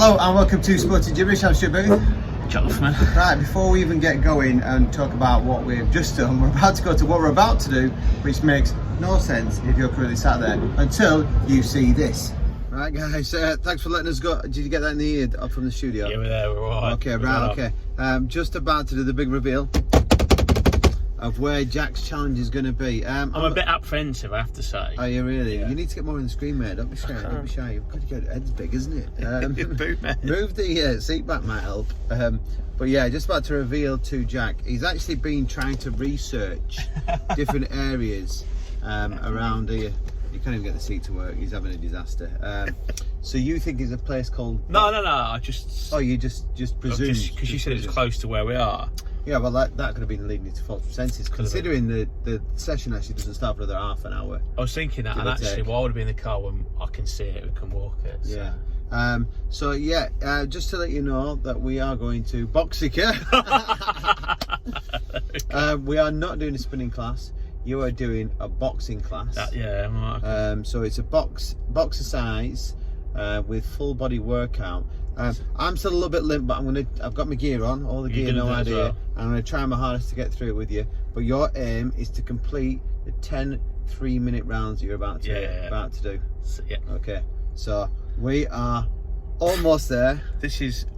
Hello and welcome to Sporty Jibberish. I'm Jibberish. Jonathan. Right, before we even get going and talk about what we've just done, we're about to go to what we're about to do, which makes no sense if you're currently sat there until you see this. Right, guys, thanks for letting us go. Did you get that in the ear up from the studio? Yeah, we're there, we're all right. Okay, right, okay. Just about to do the big reveal of where Jack's challenge is going to be. I'm a bit apprehensive, I have to say. Are you really? Yeah. You need to get more on the screen, mate. Don't be shy. Don't be shy. You've got to get head's big, isn't it? Move the seat back might help. But yeah, just about to reveal to Jack. He's actually been trying to research different areas around here. You can't even get the seat to work. He's having a disaster. So you think there's a place called? No. I just. Oh, you just presumed because you said it was close to where we are. Yeah, well, that could have been leading you to false senses, considering the session actually doesn't start for another half an hour. I was thinking that, and actually, why would I be in the car when I can see it, we can walk it? So. Yeah. So yeah, just to let you know that we are going to Boxica. We are not doing a spinning class. You are doing a boxing class. Yeah. So it's a boxercise with full body workout. I'm still a little bit limp, but I've got my gear on, all the gear, no idea. Well. I'm gonna try my hardest to get through it with you. But your aim is to complete the 10 3-minute rounds that you're about to do. So, yeah. Okay. So we are almost there.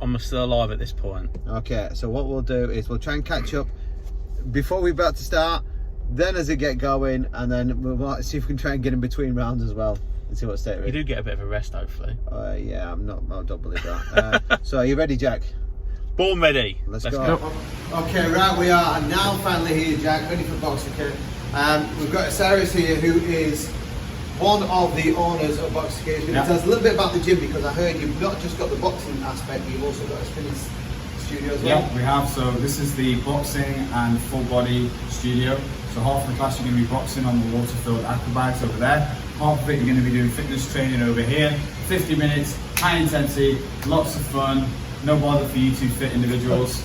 I'm still alive at this point. Okay. So what we'll do is we'll try and catch up before we're about to start. Then as it get going, and then we'll see if we can try and get in between rounds as well and see what state we're in. You do get a bit of a rest, hopefully. Yeah, I don't believe that. So are you ready, Jack? Born ready. Let's go. Okay, right, we are now finally here, Jack, ready for Boxica. We've got Cyrus here, who is one of the owners of Boxica. He's going to tell us a little bit about the gym, because I heard you've not just got the boxing aspect, you've also got a spinning studio as well. Yeah, we have. So this is the boxing and full body studio. So half of the class you're going to be boxing on the water-filled aquabikes over there. Half of it you're going to be doing fitness training over here. 50 minutes, high intensity, lots of fun. No bother for you two fit individuals.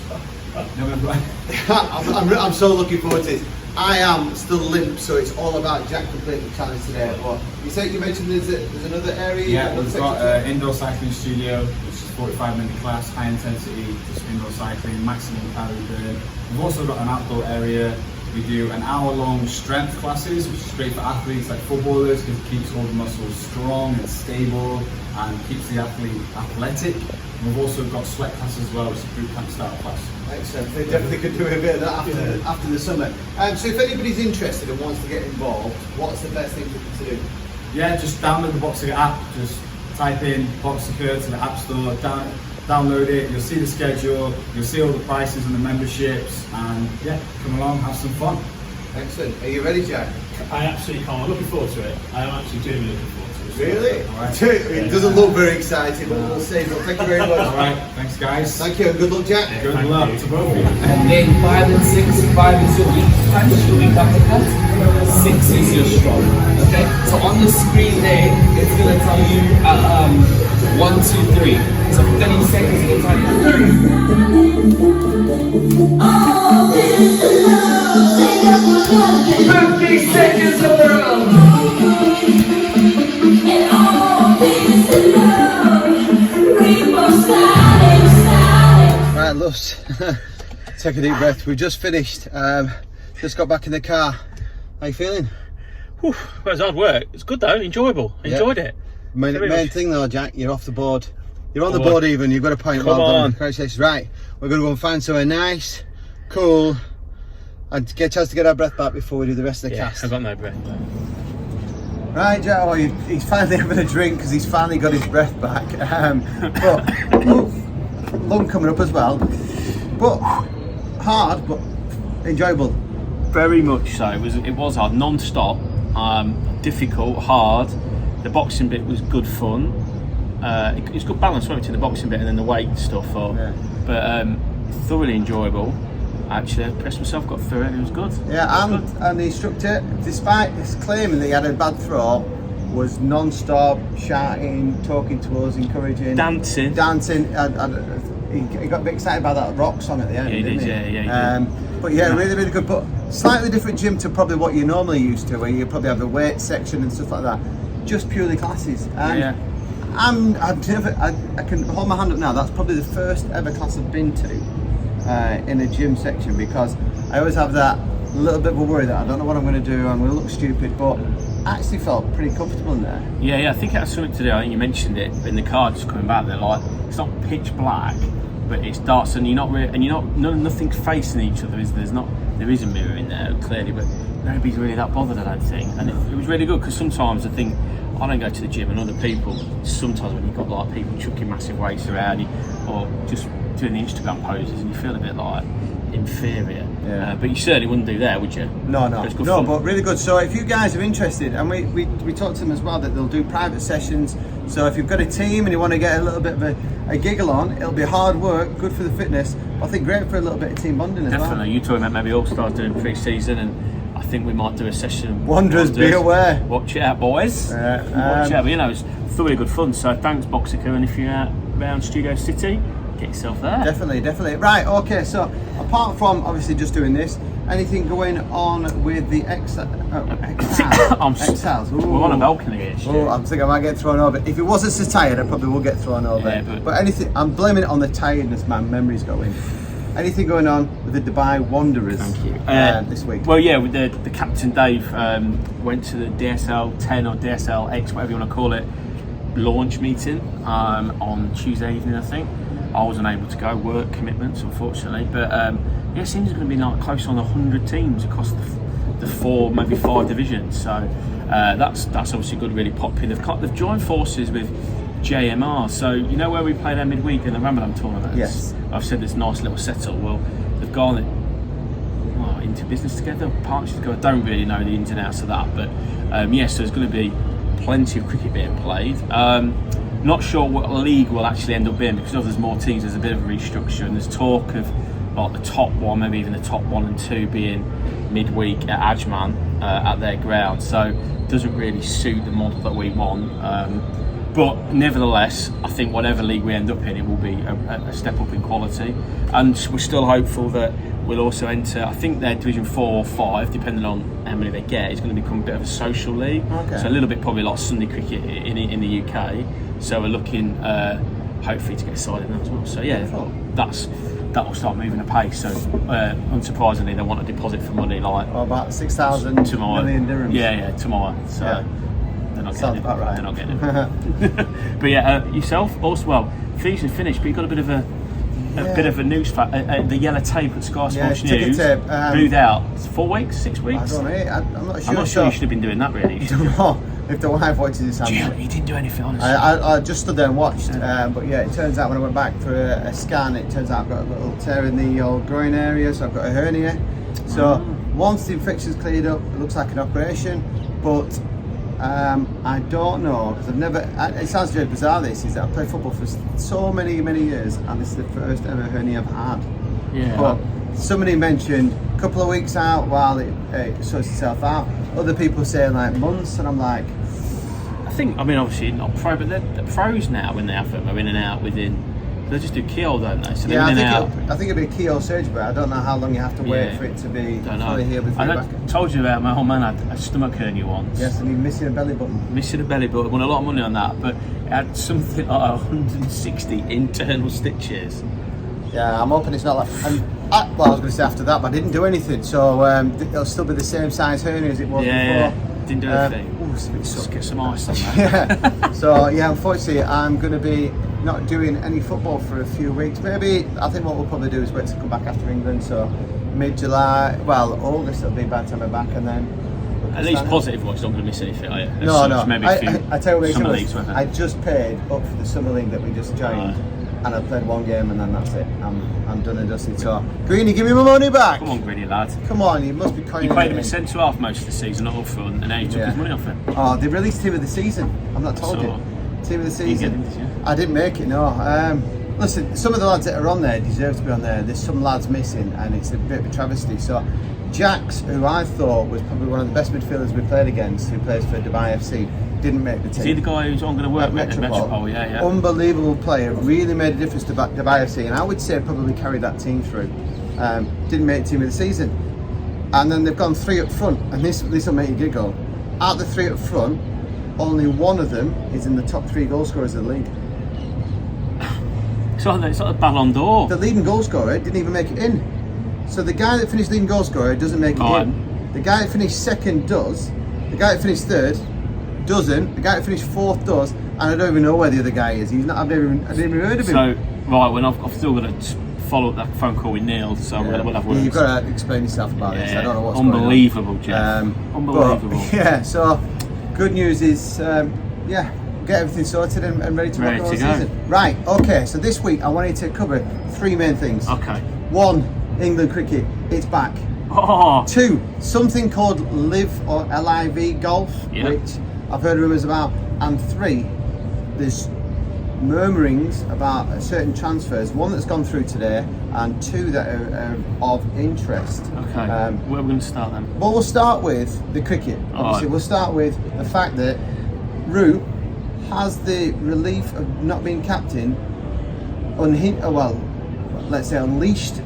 I'm so looking forward to it. I am still limp, so it's all about Jack completing the challenge today. But you mentioned there's another area. Yeah, we've got an indoor cycling studio, which is 45-minute class, high intensity, just indoor cycling, maximum calorie burn. We've also got an outdoor area. We do an hour-long strength classes, which is great for athletes like footballers, because it keeps all the muscles strong and stable and keeps the athlete athletic. And we've also got sweat classes as well, which is a boot camp style class. Excellent. They definitely could do a bit of that after the summer. So if anybody's interested and wants to get involved, what's the best thing for them to do? Yeah, just download the Boxica app. Just type in Boxica to the App Store, download it, you'll see the schedule, you'll see all the prices and the memberships, and yeah, come along, have some fun. Excellent. Are you ready, Jack? I absolutely can't. I'm looking forward to it. I am actually genuinely looking forward to it. Really? Right. It doesn't look very exciting, but we'll see. Well, thank you very much. Alright, thanks guys. Thank you, and good luck, Jack. Good luck to both of you. And then 5 and 6, 5 is your weak punch, your weak uppercut, 6 is your strong. Okay? So on the screen there, it's going to tell you 1, 2, 3. So 30 seconds at a time. 50 seconds of the Right, loves. Take a deep breath. We've just finished. Just got back in the car. How you feeling? Whew, well, it was hard work. It's good though, enjoyable. Enjoyed it. Main thing though, Jack, you're off the board. You're on the board even, you've got a point. Well done. Congratulations. Right, we're going to go and find somewhere nice, cool, and get a chance to get our breath back before we do the rest of the cast. I've got no breath though. Right, Jack, well, he's finally having a drink because he's finally got his breath back. But lung coming up as well. But hard, but enjoyable. Very much so. It was hard, non-stop, difficult, hard. The boxing bit was good fun. It's good balance between the boxing bit and then the weight stuff. But thoroughly enjoyable. Actually, I pressed myself, got through it, and it was good. Yeah, and the instructor, despite his claiming that he had a bad throw, was non-stop shouting, talking to us, encouraging, dancing. He got a bit excited about that rock song at the end. Yeah, he did. Yeah, he did. But yeah, really, really good. But slightly different gym to probably what you're normally used to, where you probably have the weight section and stuff like that. Just purely classes. And I can hold my hand up now. That's probably the first ever class I've been to in a gym section, because I always have that little bit of a worry that I don't know what I'm going to do. I'm going to look stupid, but I actually felt pretty comfortable in there. Yeah, I think it has something to do. I think you mentioned it in the car just coming back. They're like, it's not pitch black, but it's dark, and nothing's facing each other. There is a mirror in there clearly, but nobody's really that bothered, I don't think. And it was really good, because sometimes I think I don't go to the gym, and other people, sometimes when you've got like people chucking massive weights around you, or just doing the Instagram poses, and you feel a bit like inferior. Yeah. But you certainly wouldn't do there, would you? No, fun. But really good. So if you guys are interested, and we talked to them as well, that they'll do private sessions. So if you've got a team and you want to get a little bit of a giggle on, it'll be hard work, good for the fitness, but I think great for a little bit of team bonding as well. Definitely. You talking about maybe all start doing pre-season, and I think we might do a session. Wanderers, be aware. Watch it out, boys. Watch it out. But, it's thoroughly good fun. So thanks, Boxica, and if you're out around Studio City, get yourself there. Definitely. Right, okay, so apart from obviously just doing this, anything going on with the XLs? We're on a balcony here. Oh, I'm thinking I might get thrown over. If it wasn't so tired, I probably will get thrown over. Yeah, but anything, I'm blaming it on the tiredness, my memory's going. Anything going on with the Dubai Wanderers? Thank you. This week? Well, yeah, with the captain Dave went to the DSL 10 or DSL X, whatever you want to call it, launch meeting on Tuesday evening, I think. I wasn't able to go, work commitments, unfortunately. But it seems going to be like close on 100 teams across the 4, maybe 5 divisions. So that's obviously good, really popular. They've joined forces with JMR. So you know where we play their midweek in the Ramadan tournaments? Yes. I've said this nice little settle. Well, they've gone into business together, partnerships together. I don't really know the ins and outs of that, but so there's going to be plenty of cricket being played. Not sure what league will actually end up being, because there's more teams. There's a bit of a restructure, and there's talk of like the top 1, maybe even the top 1 and 2 being midweek at Ajman at their ground. So it doesn't really suit the model that we want. But nevertheless, I think whatever league we end up in, it will be a step up in quality. And we're still hopeful that we'll also enter, I think their Division 4 or 5, depending on how many they get, is going to become a bit of a social league. Okay. So a little bit probably like Sunday cricket in the UK. So we're looking hopefully to get a side in that as well. So that will start moving apace. So unsurprisingly, they want a deposit for money like about 6,000 million dirhams. Yeah, tomorrow. So they're not sounds getting about it. right. They're not getting it. But yourself also, well, season finished, but you got a bit of a news fact. The yellow tape at Sky Sports News booed out. 4 weeks, 6 weeks. I don't know. I'm not sure. I'm not sure you should have been doing that, really. If the wife watches this, he didn't do anything, honestly. I just stood there and watched, but it turns out when I went back for a scan, it turns out I've got a little tear in the old groin area, so I've got a hernia. So once the infection's cleared up, it looks like an operation, but I don't know, because I've never, it sounds very bizarre this, is that I played football for so many years, and this is the first ever hernia I've had. Yeah. But somebody mentioned a couple of weeks out while it sorts itself out. Other people say like months, and I'm like, I mean, obviously not pro, but they're pros now when they have them. Are in and out within. They just do keyhole, don't they? So I think it'll be a keyhole surgery, but I don't know how long you have to wait for it to be fully healed before you're back. I told you about my old man had a stomach hernia once. Yes, and he's missing a belly button. Missing a belly button. Won a lot of money on that, but it had something like 160 internal stitches. Yeah, I'm hoping it's not like. I was going to say after that, but I didn't do anything, so it'll still be the same size hernia as it was before. Yeah, didn't do anything. Just get some ice on that. Yeah. So unfortunately, I'm going to be not doing any football for a few weeks. Maybe I think what we'll probably do is wait to come back after England. So mid-July, August it'll be by the time I'm back, and then. At least positive wise, you're not going to miss anything, are you? No. Maybe I tell you what, leagues, I just paid up for the summer league that we just joined. And I played one game and then that's it. I'm done and dusted. So, Greeny, give me my money back. Come on, Greeny lad. Come on, you must be coining. You played him at centre half most of the season, not up front, and now you took his money off him. Oh, they released team of the season. I'm not told you. Team of the season. I didn't make it. No. Listen, some of the lads that are on there deserve to be on there. There's some lads missing, and it's a bit of a travesty. So, Jax, who I thought was probably one of the best midfielders we played against, who plays for Dubai FC, didn't make the team. Is he the guy who's on going to work with Metropole? Yeah. Unbelievable player, really made a difference to Dubai FC, and I would say probably carried that team through. Didn't make the team of the season. And then they've gone 3 up front, and this will make you giggle. Out the 3 up front, only one of them is in the top 3 goal scorers of the league. It's like the Ballon d'Or. The leading goal scorer didn't even make it in. So the guy that finished leading goal scorer doesn't make it in. The guy that finished second does. The guy that finished third doesn't. The guy that finished fourth does. And I don't even know where the other guy is. He's not. I've never even heard of him. So right, when I've still got to follow up that phone call with Neil, so we'll have words. You've got to explain yourself about this. I don't know what's unbelievable, going on. Jeff. Unbelievable. But, yeah. So good news is, get everything sorted and ready to rock and roll season. Right. Okay. So this week I wanted to cover 3 main things. Okay. 1, England cricket. It's back. Oh. 2, something called Live or LIV golf, which I've heard rumours about. And 3, there's murmurings about certain transfers. 1 that's gone through today, and 2 that are of interest. Okay. Where are we going to start then? Well, we'll start with the cricket. Obviously, we'll start with the fact that Root has the relief of not being captain unleashed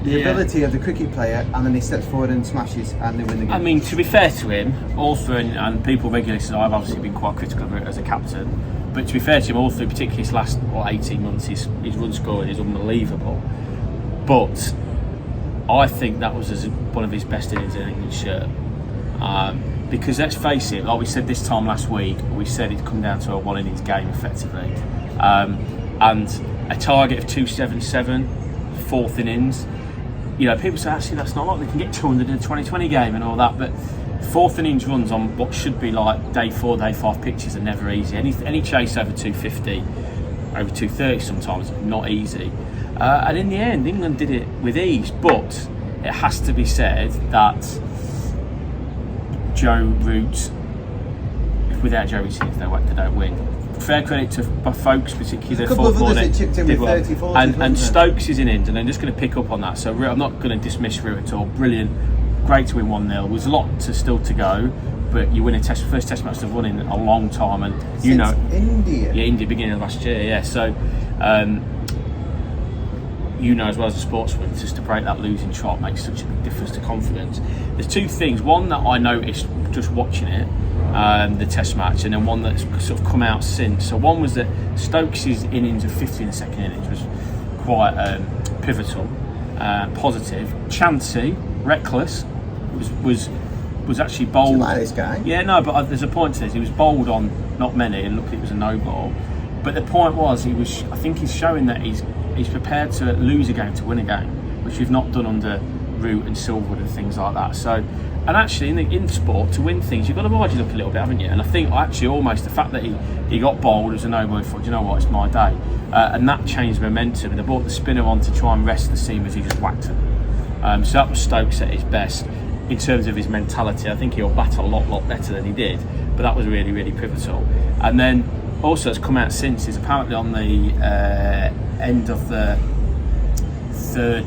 the ability of the cricket player, and then he steps forward and smashes and they win the game. I mean, to be fair to him, all through, and people regularly say I've obviously been quite critical of it as a captain, but to be fair to him, all through, particularly his last 18 months, his run scoring is unbelievable. But I think that was one of his best innings in an England shirt. Because let's face it, like we said this time last week, we said it'd come down to a 1 innings game effectively. And a target of 277, 4th innings. You know, people say, actually, that's not like they can get 200 in a 2020 game and all that, but 4th innings runs on what should be like day 4, day 5 pitches are never easy. Any chase over 250, over 230 sometimes, not easy. And in the end, England did it with ease, but it has to be said that Joe Root, without Joe Root, they don't win. Fair credit to folks, particularly the fourth morning, and Stokes is in it, and I'm just going to pick up on that. So I'm not going to dismiss Root at all. Brilliant, great to win 1-0. There's a lot still to go, but you win first test match they've won in a long time, and you know India beginning of last year, yeah. So you know as well as a sportsman, just to break that losing trot makes such a big difference to confidence. There's 2 things. One that I noticed just watching it, the test match, and then one that's sort of come out since. So one was that Stokes' innings of 50 in the second innings was quite pivotal, positive. Chancy, reckless, was actually bowled. Do you like this guy? Yeah, no, but there's a point to this. He was bowled on not many, and look, it was a no ball. But the point was, I think he's showing that he's prepared to lose a game to win a game, which we've not done under Root and Silverwood and things like that. So, and actually in sport, to win things, you've got to ride your luck a little bit, haven't you? And I think actually almost the fact that he got bowled as a no-ball, he thought, do you know what, it's my day. And that changed momentum, and they brought the spinner on to try and rest the seamers. He just whacked him. So that was Stokes at his best in terms of his mentality. I think he'll bat a lot better than he did, but that was really, really pivotal. And then also it's come out since is apparently on the end of the third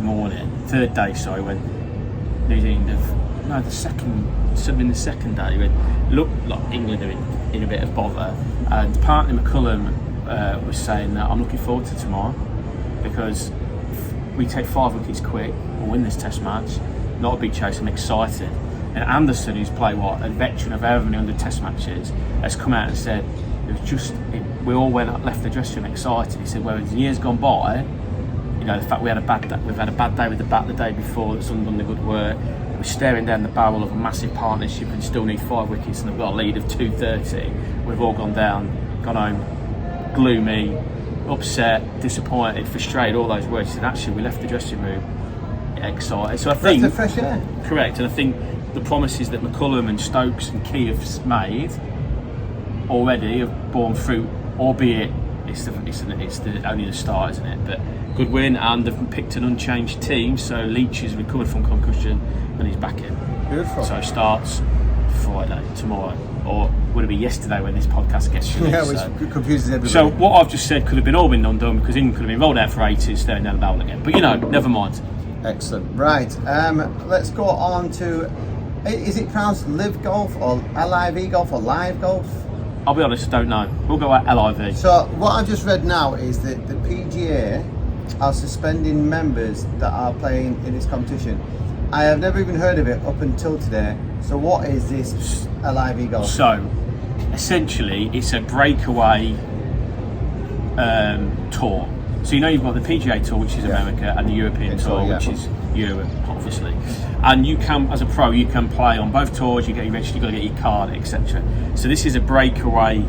day, when New Zealand the second day, when looked like England are in a bit of bother, and apparently McCullum was saying that I'm looking forward to tomorrow because if we take 5 wickets quick, we'll win this test match. Not a big chase, I'm excited. And Anderson, who's played a veteran of however many 100 test matches, has come out and said we all left the dressing room excited. He said, whereas years gone by, you know, the fact we've had a bad day with the bat the day before, that's undone the good work. We're staring down the barrel of a massive partnership and still need 5 wickets, and they've got a lead of 230. We've all gone home, gloomy, upset, disappointed, frustrated, all those words. He said, actually, we left the dressing room excited. So I think the fresh air. Correct, and I think the promises that McCullum and Stokes and Key have made already have borne fruit, albeit it's only the start, isn't it? But good win, and they've picked an unchanged team. So Leach has recovered from concussion and he's back in. Beautiful. So starts Friday, tomorrow, or would it be yesterday when this podcast gets released? Yeah, which confuses everybody. So what I've just said could have been undone because England could have been rolled out for 80, staring down the barrel again. But you know, never mind. Excellent. Right, let's go on to. Is it pronounced Live Golf or LIV Golf or Live Golf? I'll be honest, I don't know. We'll go at LIV. So what I've just read now is that the PGA are suspending members that are playing in this competition. I have never even heard of it up until today. So what is this LIV Golf? So essentially it's a breakaway tour. So you know you've got the PGA Tour, which is America, and the European Tour, which is Europe, obviously. And you can, as a pro, you can play on both tours. You eventually got to get your card, etc. So this is a breakaway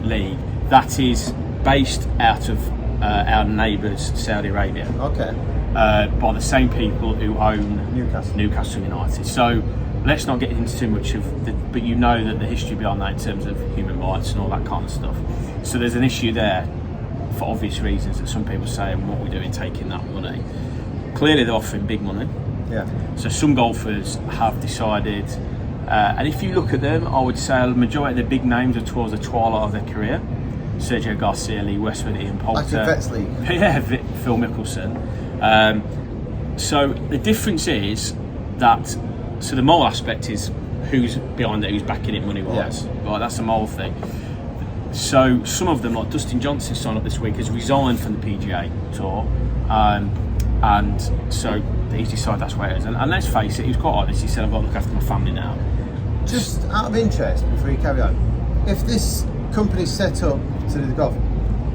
league that is based out of our neighbours, Saudi Arabia. Okay. By the same people who own Newcastle United. So let's not get into too much of but you know that the history behind that in terms of human rights and all that kind of stuff. So there's an issue there for obvious reasons that some people say, and what we're doing taking that money. Clearly they're offering big money. Yeah. So some golfers have decided, and if you look at them, I would say the majority of the big names are towards the twilight of their career. Sergio Garcia, Lee Westwood, Ian Poulter. Actually, Vets League. Yeah, Phil Mickelson. So the difference is that, so the moral aspect is who's behind it, who's backing it money-wise. Right, that's the moral thing. So some of them, like Dustin Johnson signed up this week, has resigned from the PGA Tour. And so he's decided that's where it is. And let's face it, he was quite honest. He said, I've got to look after my family now. Just out of interest, before you carry on, if this company's set up to do the golf,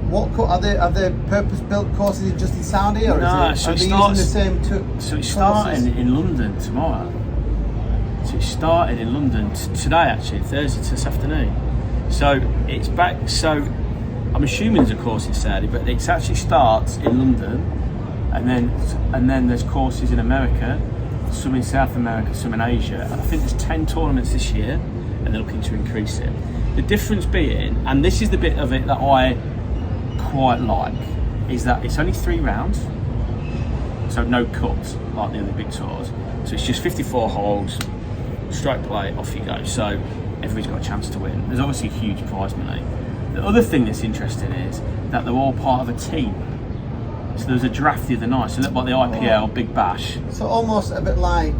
what are they purpose-built courses just in Saudi, or no, is so are they starts, using the same So it's starting in London tomorrow. So it started in London today, actually, Thursday this afternoon. So it's back. So I'm assuming there's a course in Saudi, but it actually starts in London, and then there's courses in America, some in South America, some in Asia. And I think there's 10 tournaments this year, and they're looking to increase it. The difference being, and this is the bit of it that I quite like, is that it's only 3 rounds, so no cuts like the other big tours. So it's just 54 holes, straight play, off you go. So everybody's got a chance to win. There's obviously huge prize money. The other thing that's interesting is that they're all part of a team. So there was a draft the other night, so look like the IPL Big Bash. So almost a bit like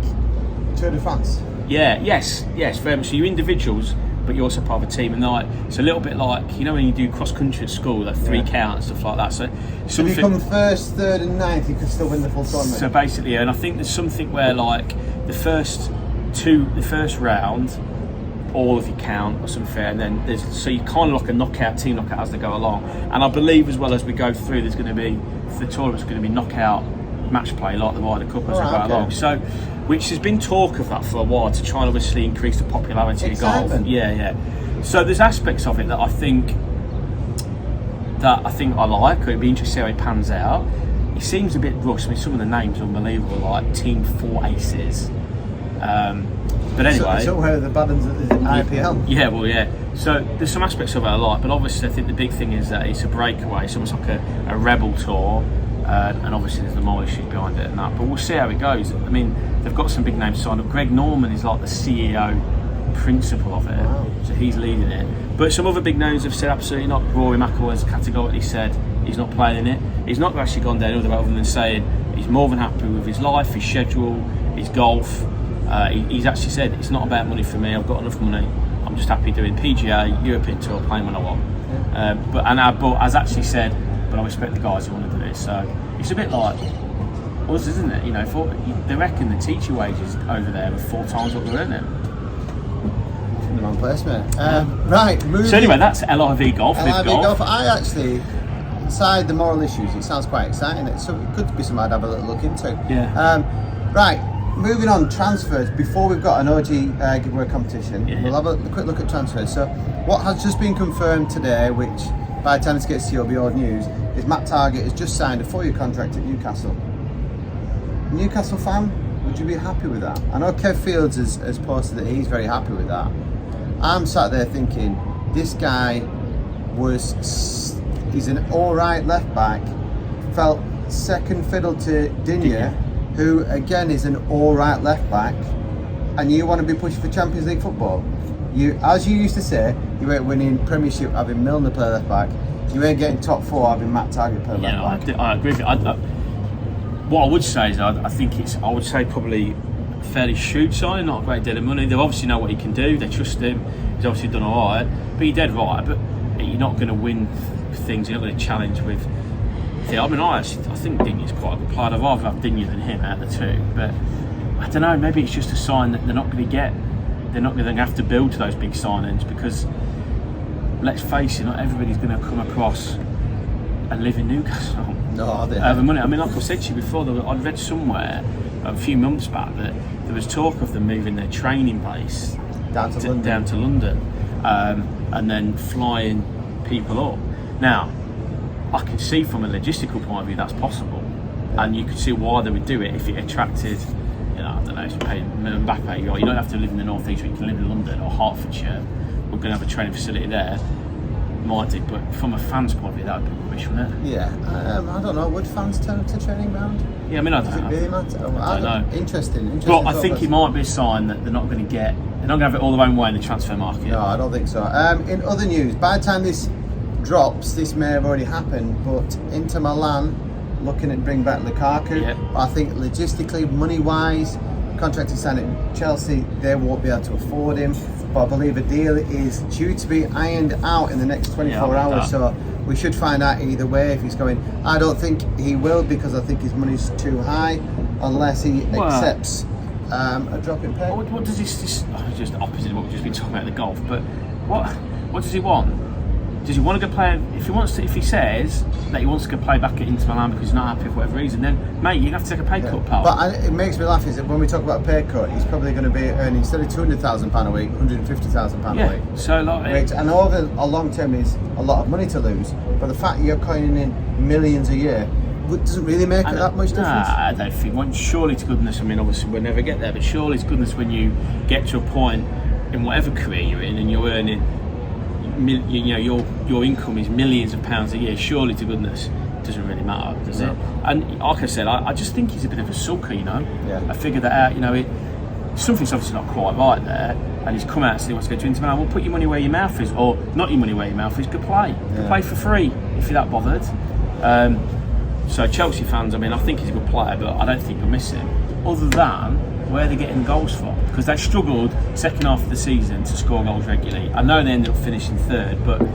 Tour de France. Yeah, yes, very much. So you're individuals, but you're also part of a team, and like it's a little bit like, you know, when you do cross country at school, like 3 count and stuff like that. So if you come first, third, and ninth, you could still win the full tournament. So basically, and I think there's something where like the first round, all of you count or something, and then there's so you kind of like a team knockout as they go along. And I believe as well as we go through, there's going to be for the tournament's going to be knockout match play like the Ryder Cup as we go along. So, which has been talk of that for a while to try and obviously increase the popularity of golf. Yeah. So there's aspects of it that I think I like. It'd be interesting to see how it pans out. It seems a bit rushed. I mean, some of the names are unbelievable, like Team 4 Aces. But anyway, so where are the bad ones at the IPL? Yeah, well, yeah. So there's some aspects of it I like, but obviously I think the big thing is that it's a breakaway. It's almost like a rebel tour. And obviously there's the moral issues behind it and that, but we'll see how it goes. I mean, they've got some big names signed up. Greg Norman is like the CEO principal of it, so he's leading it. But some other big names have said absolutely not. Rory McIlroy has categorically said he's not playing in it. He's not actually gone down other than saying he's more than happy with his life, his schedule, his golf. He's actually said it's not about money for me. I've got enough money. I'm just happy doing PGA, European Tour, playing when I want. But has actually said, but I respect the guys who want to do it. So it's a bit like us, isn't it? You know, they reckon the teacher wages over there are 4 times what we're earning. In the wrong place, mate. Right. So anyway, that's LIV Golf. LIV Golf. I actually, inside the moral issues, it sounds quite exciting. It could be something I'd have a little look into. Yeah. Right. Moving on, transfers. Before we've got an OG giveaway competition, we'll have a quick look at transfers. So, what has just been confirmed today, which by the time this gets to you will be old news, is Matt Targett has just signed a 4-year contract at Newcastle. Newcastle fan, would you be happy with that? I know Kev Fields has posted that he's very happy with that. I'm sat there thinking, this guy he's an alright left back, felt second fiddle to Digne, who again is an alright left back, and you want to be pushing for Champions League football. As you used to say, you ain't winning Premiership having Milner play left back. You ain't getting top 4 having Matt Targett play left back. I agree with you. What I would say is I would say probably fairly shrewd signing, not a great deal of money. They obviously know what he can do. They trust him. He's obviously done all right. But you're dead right. But you're not going to win things. You're not going to challenge with. I mean, I think Digne's quite a good player. I'd rather have Digne than him out of the two. But I don't know. Maybe it's just a sign that they're not going to have to build to those big signings, because let's face it, not everybody's going to come across and live in Newcastle. No, they the money. I mean, like I said to you before, I'd read somewhere a few months back that there was talk of them moving their training base down to London, and then flying people up. Now, I can see from a logistical point of view that's possible, and you could see why they would do it if it attracted, you know, I don't know, if you pay Mbappe, you don't have to live in the North East, you can live in London or Hertfordshire. We're going to have a training facility there. Might do, but from a fan's point of view, that would be rubbish, wouldn't it? Yeah, I don't know. Would fans turn to training ground? Yeah, I mean, I don't Does know. it really matter? I don't know. Interesting. But I think it might be a sign that they're not going to have it all their own way in the transfer market. No, I don't think so. In other news, by the time this drops, this may have already happened, but Inter Milan looking at bring back Lukaku. Yeah. But I think logistically, money-wise, contract is signed at Chelsea, they won't be able to afford him. But I believe a deal is due to be ironed out in the next 24 hours, so we should find out either way if he's going. I don't think he will, because I think his money's too high, unless he accepts a drop in pay. What does this just opposite of what we've just been talking about the golf, but what does he want? Does he want to go play? If he says that he wants to go play back at Inter Milan because he's not happy for whatever reason, then mate, you have to take a pay cut, pal. But it makes me laugh is that when we talk about a pay cut, he's probably going to be earning, instead of £200,000 a week, £150,000 a week. So which, and over a long term is a lot of money to lose. But the fact you're coining in millions a year doesn't really make that much difference. I don't think. Surely to goodness, I mean, obviously we'll never get there, but surely to goodness, when you get to a point in whatever career you're in and you're earning, you know, your income is millions of pounds a year, surely to goodness it doesn't really matter, does it? And like I said, I just think he's a bit of a sulker, you know. I figured that out, you know. Something's obviously not quite right there, and he's come out and said he wants to go to Inter Milan. Well, put your money where your mouth is, or not your money where your mouth is. Go play, play for free if you're that bothered. So Chelsea fans, I mean, I think he's a good player, but I don't think you'll miss him. Other than where they're getting goals from, because they struggled second half of the season to score goals regularly. I know they ended up finishing third, but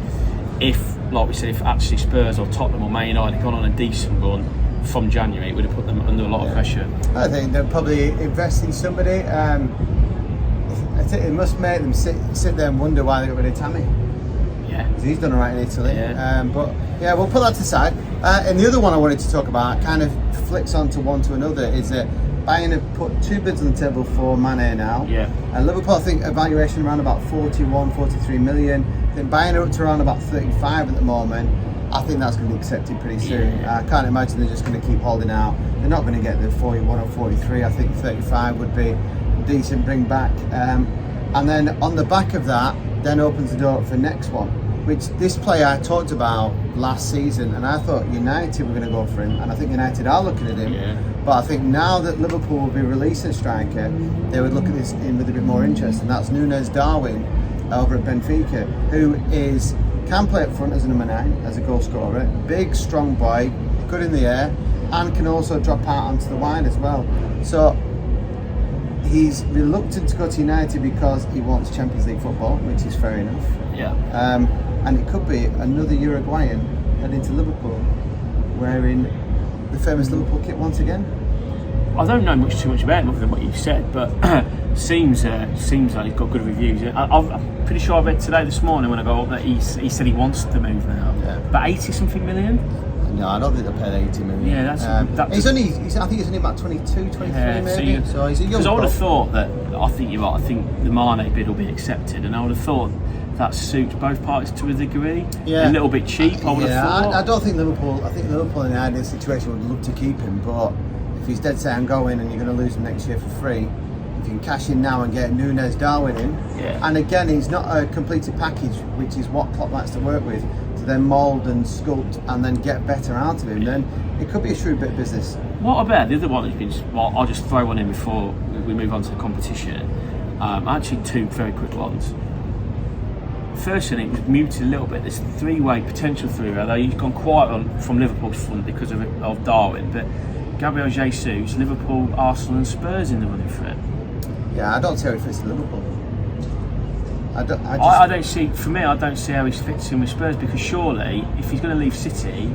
if, like we said, if actually Spurs or Tottenham or Man United had gone on a decent run from January, it would have put them under a lot of pressure. I think they'll probably invest in somebody. I think it must make them sit there and wonder why they got rid of Tammy. Yeah, because he's done alright in Italy. But yeah, we'll put that aside. And the other one I wanted to talk about kind of flicks onto one to another is that Bayern have put 2 bids on the table for Mane now. And Liverpool, I think, evaluation around about 43 million. I think Bayern are up to around about 35 at the moment. I think that's going to be accepted pretty soon. I can't imagine they're just going to keep holding out. They're not going to get the 41 or 43. I think 35 would be decent bring back. And then on the back of that, then opens the door up for the next one, which this player I talked about last season, and I thought United were going to go for him, and I think United are looking at him. But I think now that Liverpool will be releasing a striker, they would look at this in with a bit more interest, and that's Nunes Darwin over at Benfica, who can play up front as a number 9, as a goal scorer, big, strong boy, good in the air, and can also drop out onto the wide as well. So he's reluctant to go to United because he wants Champions League football, which is fair enough. And it could be another Uruguayan heading to Liverpool wearing the famous Liverpool kit once again. I don't know too much about him other than what you've said, but seems like he's got good reviews. I'm pretty sure I read this morning when I got up that he said he wants to move now. But 80 something million? No, I don't think they'll pay 80 million. Yeah, I think he's only about 22, 23 maybe. So he's a young. Because I would have thought that, I think you're right, I think the Mane bid will be accepted, and I would have thought that suits both parties to a degree. A little bit cheap, I would have thought. I don't think Liverpool. I think Liverpool in the ideal situation would love to keep him, but if he's dead set on going and you're going to lose him next year for free, if you can cash in now and get Nunes Darwin in, and again, he's not a completed package, which is what Klopp likes to work with, to then mould and sculpt and then get better out of him, then it could be a shrewd bit of business. What about the other one that's been, well, I'll just throw one in before we move on to the competition. Actually, 2 very quick ones. Firstly, it was muted a little bit. There's 3-way potential 3-way, although he's gone quiet on from Liverpool's front because of Darwin. But Gabriel Jesus, Liverpool, Arsenal, and Spurs in the running for it. Yeah, I don't see how he fits in Liverpool. I don't see. For me, I don't see how he fits in with Spurs, because surely, if he's going to leave City,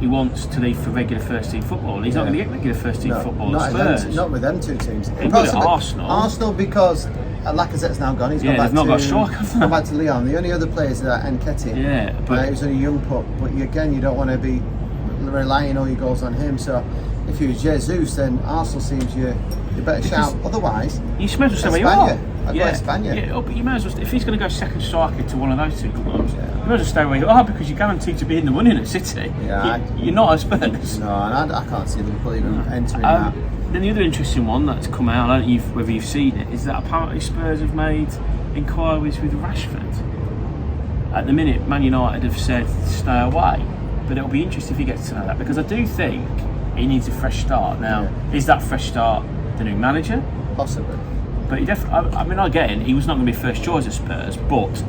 he wants to leave for regular first team football. He's not going to get regular first team football at Spurs. Not with them 2 teams. He's good at Arsenal. Arsenal, because Lacazette's now gone. He's Yeah, gone they've not got a striker. gone back to Lyon. The only other players are Nketiah. Yeah, but he was only a young pup. But you don't want to be relying all your goals on him. So if you was Jesus, then Arsenal seems your better shout. Otherwise, you may as well stay where you are. I'd go Espana. Yeah, but you may as well. If he's going to go second striker to one of those two clubs, you may as well stay where you are because you're guaranteed to be in the running at City. Yeah, you're not as Spurs. No, and I can't see Liverpool even entering that. Then the other interesting one that's come out, I don't know whether you've seen it, is that apparently Spurs have made inquiries with Rashford. At the minute, Man United have said stay away, but it'll be interesting if he gets to know that because I do think he needs a fresh start. Now, is that fresh start the new manager? Possibly. But he definitely, I mean, again, he was not going to be first choice at Spurs, but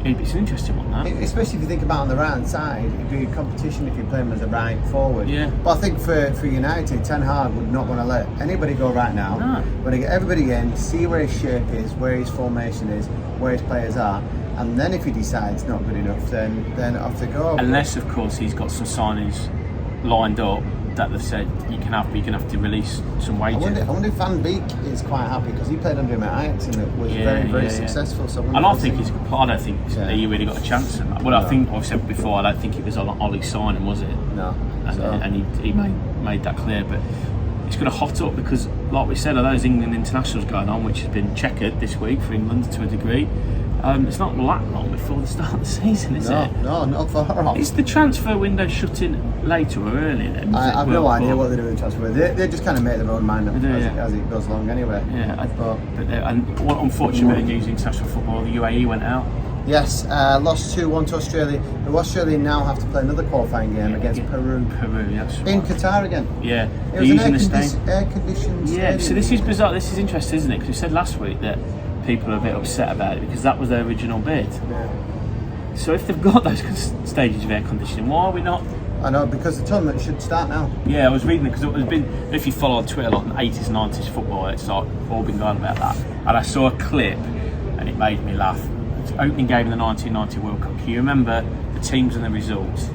it's an interesting one, that. Especially if you think about on the right hand side, it'd be a competition if you play him as a right forward. Yeah. But I think for United, Ten Hag would not want to let anybody go right now. No. Want to get everybody in, see where his shape is, where his formation is, where his players are, and then if he decides not good enough, then off they go. Unless, of course, he's got some signings lined up that they've said you can have to release some wages. I wonder if Van Beek is quite happy because he played under him at Ajax and it was very successful. So I don't think he's a good player. I don't think he really got a chance in that. Well, I think I've said before, I don't think it was on Ollie's signing, was it? No. And he made that clear. But it's going to hot up because, like we said, those England internationals going on, which has been checkered this week for England to a degree. It's not that long before the start of the season, is it? No, not far off. Is the transfer window shutting later or earlier then? I have no idea what they're doing with transfer. They just kind of make their own mind up as it goes along anyway. Yeah, and what unfortunate bit of news in international football, the UAE went out. Yes, lost 2-1 to Australia. Australia now have to play another qualifying game against Peru. That's right. In Qatar again. Yeah. It was an air-conditioned stadium. So this is bizarre. This is interesting, isn't it? Because we said last week that people are a bit upset about it because that was their original bid. Yeah. So if they've got those stages of air conditioning, why are we not? I know, because the tournament should start now. Yeah, I was reading it because it has been. If you follow on Twitter, like 80s, 90s football, it's like all been going about that. And I saw a clip, and it made me laugh. It's the opening game of the 1990 World Cup. Can you remember the teams and the results?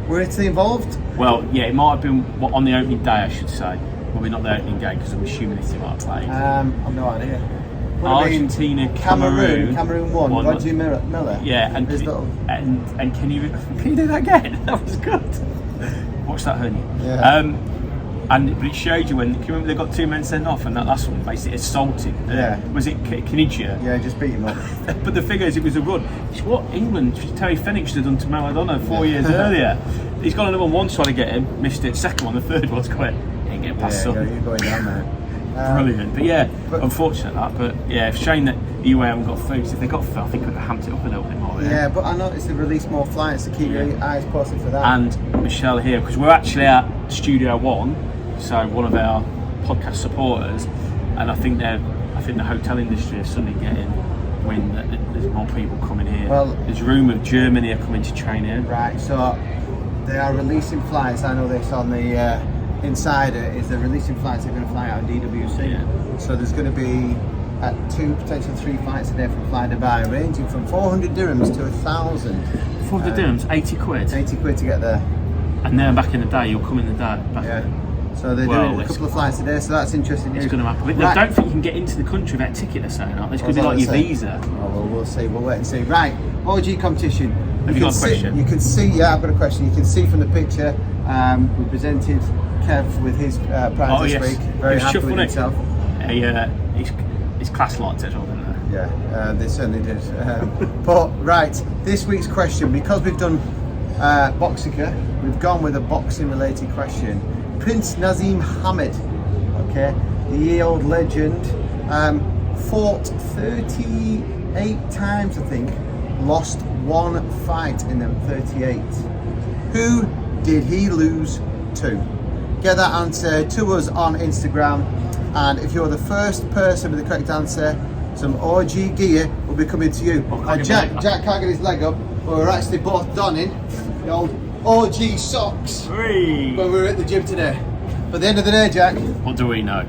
Were Italy involved? Well, yeah, it might have been on the opening day, I should say. Probably not the opening game because I'm assuming Italy might have played. I've no idea. Argentina, Cameroon won. Roger Miller. Yeah, and can you do that again? That was good. Watch that, Hernie. Yeah. But it showed you when. Can you remember they got two men sent off, and that last one basically assaulted. Was it Kinigia? Yeah, just beat him up. But the figure is, it was a run. It's what England, Terry Fenwick should have done to Maradona 4 years earlier. He's got another one trying to get him, missed it. Second one, the third one's got it. Ain't getting past you're going down there. Brilliant, but unfortunate that. But yeah, shame that the UAE haven't got food. If they got food, I think we'd have hamped it up a little bit more. Yeah, but I noticed they released more flights to keep your eyes posted for that. And Michelle here, because we're actually at Studio One, so one of our podcast supporters, and I think the hotel industry is suddenly getting wind that there's more people coming here. Well, there's rumour of Germany are coming to train here. Right, so they are releasing flights. I know this on the Insider. Is they're releasing flights. They're going to fly out of DWC. Yeah. So there's going to be 2, potentially 3 flights a day from Fly Dubai, ranging from 400 dirhams to 1,000. 400 dirhams, 80 quid. 80 quid to get there. And then back in the day, you'll come in the day. So they're doing a couple of flights a day, so that's interesting news. It's going to happen. Right. I don't think you can get into the country without a ticket, they're saying. This could be like your visa. Oh, well, we'll see. We'll wait and see. Right, OG competition. Have you got a question? You can see, I've got a question. You can see from the picture, we presented Kev with his prize this week. Very happy with himself. His class liked it, didn't they? Yeah, they certainly did. But, right, this week's question, because we've done Boxica, we've gone with a boxing-related question. Prince Nazim Hamid, okay, the year-old legend, fought 38 times, I think, lost 1 fight in them 38. Who did he lose to? Get that answer to us on Instagram, and if you're the first person with the correct answer, some OG gear will be coming to you. Jack can't get his leg up, but we're actually both donning the old OG socks when we were at the gym today. But at the end of the day, Jack, what do we know?